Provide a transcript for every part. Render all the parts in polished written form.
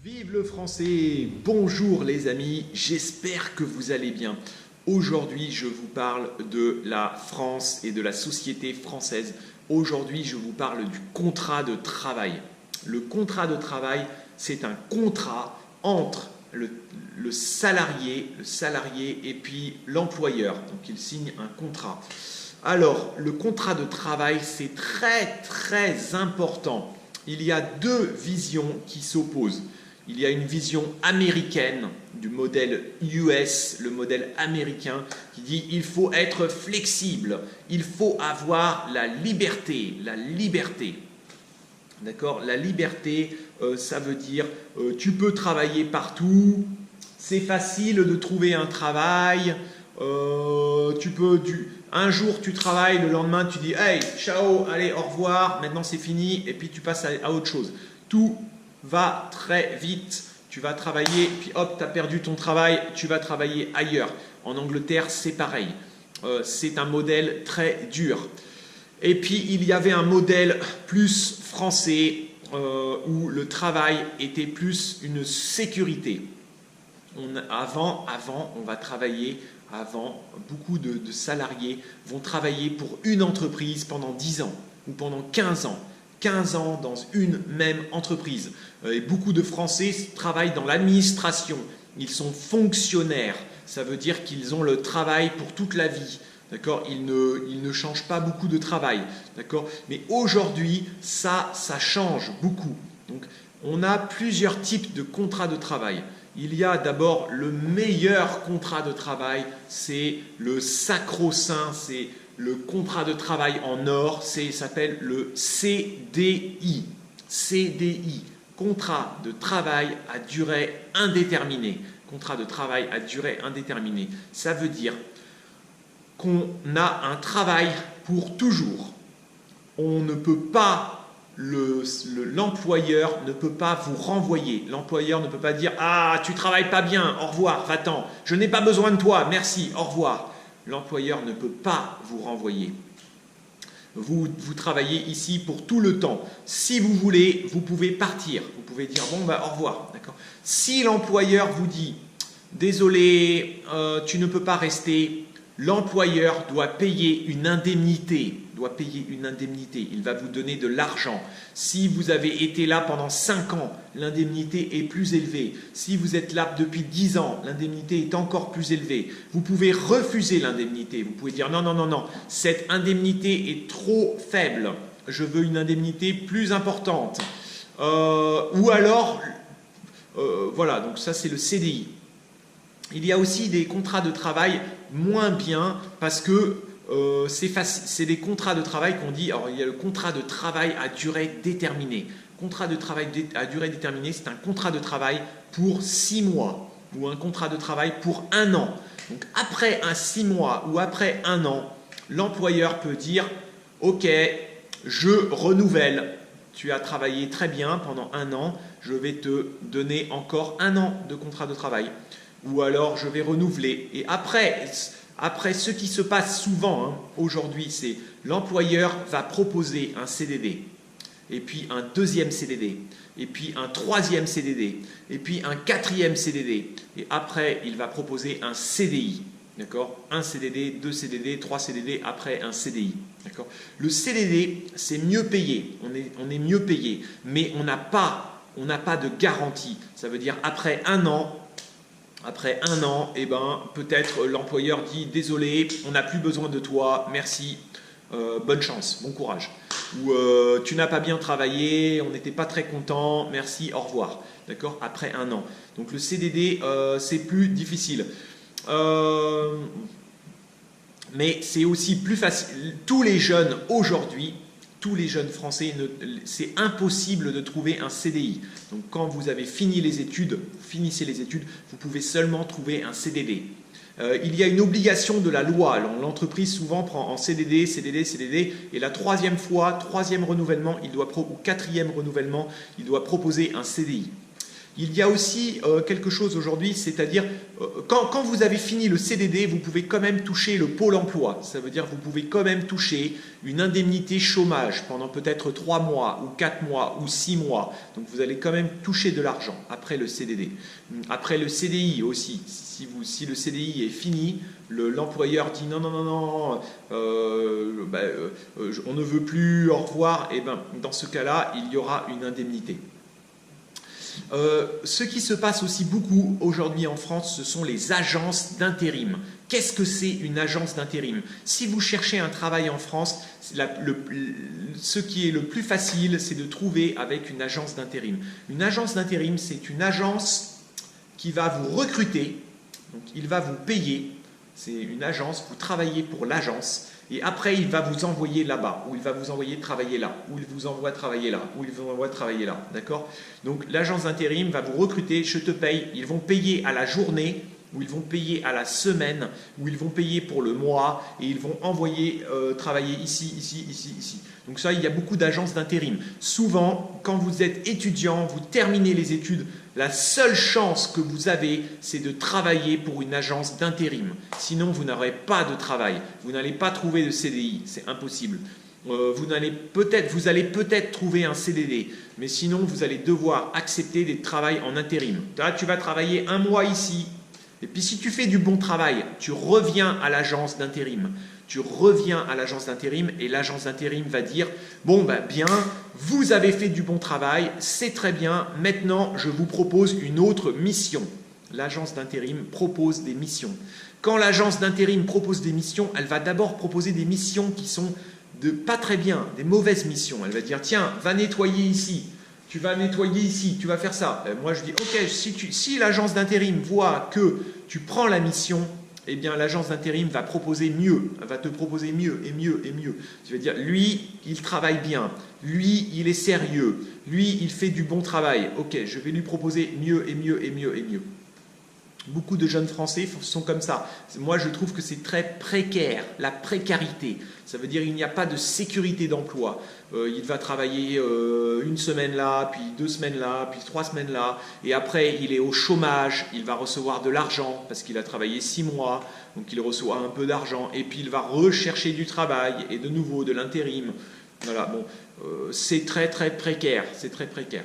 Vive le français! Bonjour les amis, j'espère que vous allez bien. Aujourd'hui, je vous parle de la France et de la société française. Aujourd'hui, je vous parle du contrat de travail. Le contrat de travail, c'est un contrat entre le salarié et puis l'employeur. Donc, il signe un contrat. Alors, le contrat de travail, c'est très important. Il y a deux visions qui s'opposent. Il y a une vision américaine du modèle US, le modèle américain, qui dit il faut être flexible, il faut avoir la liberté. D'accord? La liberté, ça veut dire tu peux travailler partout, c'est facile de trouver un travail, un jour tu travailles, le lendemain tu dis hey, ciao, allez, au revoir, maintenant c'est fini, et puis tu passes à autre chose. Tout va très vite, tu vas travailler, puis hop, tu as perdu ton travail, tu vas travailler ailleurs. En Angleterre, c'est pareil. C'est un modèle très dur. Et puis, il y avait un modèle plus français où le travail était plus une sécurité. Avant, on va travailler, beaucoup de salariés vont travailler pour une entreprise pendant 10 ans ou pendant 15 ans. 15 ans dans une même entreprise. Et beaucoup de Français travaillent dans l'administration. Ils sont fonctionnaires. Ça veut dire qu'ils ont le travail pour toute la vie. D'accord ? Ils ne changent pas beaucoup de travail. D'accord ? Mais aujourd'hui, ça change beaucoup. Donc, on a plusieurs types de contrats de travail. Il y a d'abord le meilleur contrat de travail, c'est le sacro-saint, c'est le contrat de travail en or, s'appelle le CDI. CDI, contrat de travail à durée indéterminée. Contrat de travail à durée indéterminée. Ça veut dire qu'on a un travail pour toujours. On ne peut pas, l'employeur ne peut pas vous renvoyer. L'employeur ne peut pas dire « Ah, tu travailles pas bien, au revoir, va-t'en. Je n'ai pas besoin de toi, merci, au revoir. » L'employeur ne peut pas vous renvoyer. Vous travaillez ici pour tout le temps. Si vous voulez, vous pouvez partir. Vous pouvez dire « Bon, bah, au revoir. » Si l'employeur vous dit « Désolé, tu ne peux pas rester », l'employeur doit payer une indemnité. Il va vous donner de l'argent. Si vous avez été là pendant 5 ans, l'indemnité est plus élevée. Si vous êtes là depuis 10 ans, l'indemnité est encore plus élevée. Vous pouvez refuser l'indemnité. Vous pouvez dire non, cette indemnité est trop faible. Je veux une indemnité plus importante. Ou alors, voilà, donc ça c'est le CDI. Il y a aussi des contrats de travail moins bien parce que c'est des contrats de travail qu'on dit, alors il y a le contrat de travail à durée déterminée. Contrat de travail à durée déterminée, c'est un contrat de travail pour 6 mois ou un contrat de travail pour 1 an. Donc après 6 mois ou après 1 an, l'employeur peut dire « Ok, je renouvelle. Tu as travaillé très bien pendant 1 an, je vais te donner encore 1 an de contrat de travail. » Ou alors je vais renouveler. Et après ce qui se passe souvent aujourd'hui, c'est l'employeur va proposer un CDD, et puis un deuxième CDD, et puis un troisième CDD, et puis un quatrième CDD. Et après, il va proposer un CDI. D'accord ? Un CDD, 2 CDD, 3 CDD, après un CDI. D'accord ? Le CDD, c'est mieux payé. On est mieux payé, mais on n'a pas de garantie. Ça veut dire après 1 an, eh ben, peut-être l'employeur dit « Désolé, on n'a plus besoin de toi, merci, bonne chance, bon courage. » Ou « Tu n'as pas bien travaillé, on n'était pas très content, merci, au revoir. » D'accord ? Après 1 an. Donc le CDD, c'est plus difficile. Mais c'est aussi plus facile. Tous les jeunes aujourd'hui, tous les jeunes Français, c'est impossible de trouver un CDI. Donc quand vous avez finissez les études, vous pouvez seulement trouver un CDD. Il y a une obligation de la loi. L'entreprise souvent prend en CDD, et la troisième renouvellement, ou quatrième renouvellement, il doit proposer un CDI. Il y a aussi quelque chose aujourd'hui, c'est-à-dire quand vous avez fini le CDD, vous pouvez quand même toucher le pôle emploi. Ça veut dire que vous pouvez quand même toucher une indemnité chômage pendant peut-être 3 mois ou 4 mois ou 6 mois. Donc vous allez quand même toucher de l'argent après le CDD. Après le CDI aussi, si le CDI est fini, l'employeur dit non, on ne veut plus, au revoir, et ben, dans ce cas-là, il y aura une indemnité. Ce qui se passe aussi beaucoup aujourd'hui en France, ce sont les agences d'intérim. Qu'est-ce que c'est une agence d'intérim? Si vous cherchez un travail en France, ce qui est le plus facile, c'est de trouver avec une agence d'intérim. Une agence d'intérim, c'est une agence qui va vous recruter, donc il va vous payer. C'est une agence, vous travaillez pour l'agence. Et après, il va vous envoyer là-bas, ou il va vous envoyer travailler là, ou il vous envoie travailler là, ou il vous envoie travailler là. D'accord? Donc, l'agence d'intérim va vous recruter, je te paye. Ils vont payer à la journée, ou ils vont payer à la semaine, ou ils vont payer pour le mois, et ils vont envoyer travailler ici, ici, ici, ici. Donc ça, il y a beaucoup d'agences d'intérim. Souvent, quand vous êtes étudiant, vous terminez les études, la seule chance que vous avez, c'est de travailler pour une agence d'intérim. Sinon, vous n'aurez pas de travail. Vous n'allez pas trouver de CDI. C'est impossible. Vous allez peut-être trouver un CDD, mais sinon, vous allez devoir accepter des travails en intérim. Là, tu vas travailler 1 mois ici. Et puis, si tu fais du bon travail, tu reviens à l'agence d'intérim. Tu reviens à l'agence d'intérim et l'agence d'intérim va dire « Bon, ben bien, vous avez fait du bon travail, c'est très bien, maintenant je vous propose une autre mission. » L'agence d'intérim propose des missions. Quand l'agence d'intérim propose des missions, elle va d'abord proposer des missions qui sont pas très bien, des mauvaises missions. Elle va dire « Tiens, va nettoyer ici, tu vas nettoyer ici, tu vas faire ça. » Moi je dis « Ok, si l'agence d'intérim voit que tu prends la mission, eh bien l'agence d'intérim va proposer mieux, elle va te proposer mieux et mieux et mieux. Tu vas dire, lui, il travaille bien, lui, il est sérieux, lui, il fait du bon travail. Ok, je vais lui proposer mieux et mieux et mieux et mieux. Beaucoup de jeunes Français sont comme ça. Moi, je trouve que c'est très précaire, la précarité. Ça veut dire qu'il n'y a pas de sécurité d'emploi. Il va travailler 1 semaine là, puis 2 semaines là, puis 3 semaines là. Et après, il est au chômage. Il va recevoir de l'argent parce qu'il a travaillé 6 mois. Donc, il reçoit un peu d'argent. Et puis, il va rechercher du travail et de nouveau de l'intérim. Voilà, bon, c'est très, très précaire. C'est très précaire.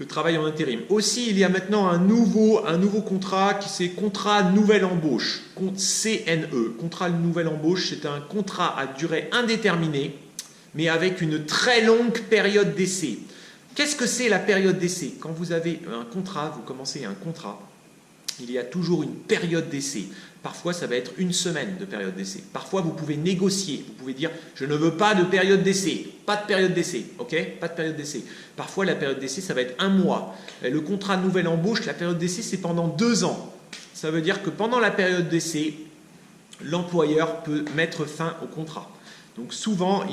Je travaille en intérim. Aussi, il y a maintenant un nouveau contrat qui c'est contrat nouvelle embauche, CNE. Contrat nouvelle embauche, c'est un contrat à durée indéterminée, mais avec une très longue période d'essai. Qu'est-ce que c'est la période d'essai? Quand vous avez un contrat, vous commencez un contrat, il y a toujours une période d'essai. Parfois, ça va être 1 semaine de période d'essai. Parfois, vous pouvez négocier. Vous pouvez dire, je ne veux pas de période d'essai. Pas de période d'essai. Ok? Pas de période d'essai. Parfois, la période d'essai, ça va être 1 mois. Le contrat de nouvelle embauche, la période d'essai, c'est pendant 2 ans. Ça veut dire que pendant la période d'essai, l'employeur peut mettre fin au contrat. Donc souvent,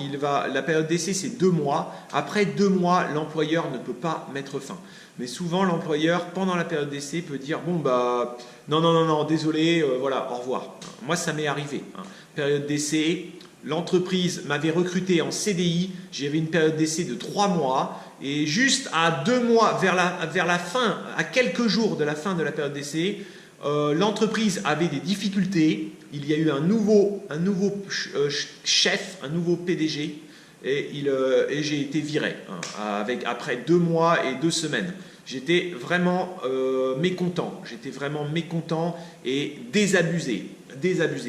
la période d'essai, c'est 2 mois. Après 2 mois, l'employeur ne peut pas mettre fin. Mais souvent, l'employeur, pendant la période d'essai, peut dire « Bon, bah, non, désolé, voilà, au revoir. » Moi, ça m'est arrivé. Hein. Période d'essai, l'entreprise m'avait recruté en CDI. J'avais une période d'essai de 3 mois. Et juste à 2 mois, vers la fin, à quelques jours de la fin de la période d'essai, l'entreprise avait des difficultés. Il y a eu un nouveau chef, un nouveau PDG, et j'ai été viré après 2 mois et 2 semaines. J'étais vraiment mécontent. J'étais vraiment mécontent et désabusé.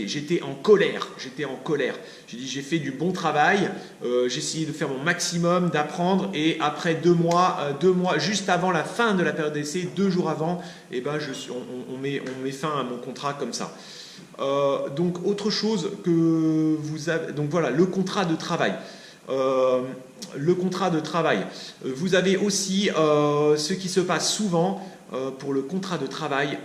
J'étais en colère. J'ai dit, j'ai fait du bon travail. J'ai essayé de faire mon maximum, d'apprendre. Et après 2 mois, juste avant la fin de la période d'essai, 2 jours avant, eh ben, on met fin à mon contrat comme ça. Donc, autre chose que vous avez. Donc voilà, le contrat de travail. Vous avez aussi ce qui se passe souvent pour le contrat de travail.